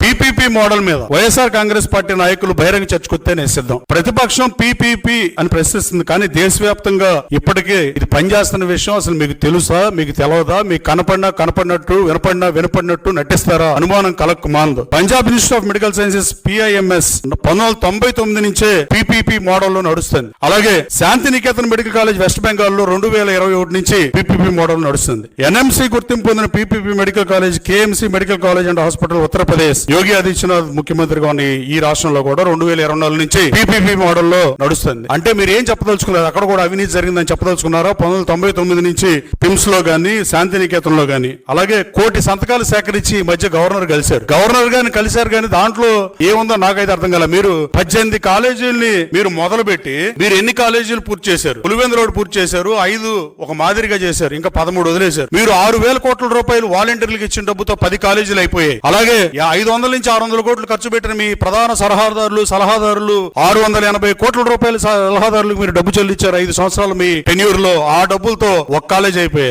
PPP model మీద YSR Congress party నాయకులు బహిరంగ చర్చకొస్తే నేను సిద్ధం. ప్రతిపక్షం పీపీపీ అని ప్రశ్నిస్తుంది, కానీ దేశవ్యాప్తంగా ఇప్పటికే ఇది పనిచేస్తున్న విషయం అసలు మీకు తెలుసా, మీకు తెలియదా? మీకు కనపడినట్టు వినపడినట్టు నటిస్తారా? అనుమానం కలక్కు మానదు. Punjab institute of medical sciences PIMS 1999 నుంచే పీపీపీ మోడల్ లో నడుస్తుంది. అలాగే శాంతినికేతన్ మెడికల్ కాలేజ్ వెస్ట్ బెంగాల్ లో 2021 నుంచి పీపీపీ మోడల్ నడుస్తుంది. NMC గుర్తింపు పొందిన PPP medical college KMC medical college and hospital Uttar Pradesh Yogi Adityanath ముఖ్యమంత్రిగా ఉన్న ఈ రాష్ట్రంలో కూడా 2024 నుంచి పీపీపీ మోడల్ లో నడుస్తుంది. అంటే మీరు ఏం చెప్పదలుచుకున్నారు? అక్కడ కూడా అవినీతి జరిగిందని చెప్పదలుచుకున్నారా? 1999 నుంచి పిమ్స్ లో గానీ శాంతినికేతన్ లో గానీ అలాగే 1 కోటి సంతకాలు సేకరించి ఈ మధ్య గవర్నర్ కలిశారు కానీ దాంట్లో ఏముందో నాకైతే అర్థం కాల. మీరు 18 కాలేజీల్ని మీరు మొదలుపెట్టి మీరు ఎన్ని కాలేజీలు పూర్తి చేశారు? పులివెందుల రోడ్ పూర్తి చేశారు, 5 ఒక మాదిరిగా చేశారు, ఇంకా 13 వదిలేశారు. మీరు 6,000 కోట్ల రూపాయలు వాలంటీర్లకు ఇచ్చిన డబ్బుతో 10 కాలేజీలు అయిపోయాయి. అలాగే 500 నుంచి 600 కోట్లు ఖర్చు పెట్టిన మీ ప్రధాన సలహాదారులు 680 కోట్ల రూపాయల సలహాదారులకు మీరు డబ్బు చెల్లించారు 5 సంవత్సరాలు మీ టెన్యూర్ లో. ఆ డబ్బులతో ఒక కాలేజ్ అయిపోయాయి.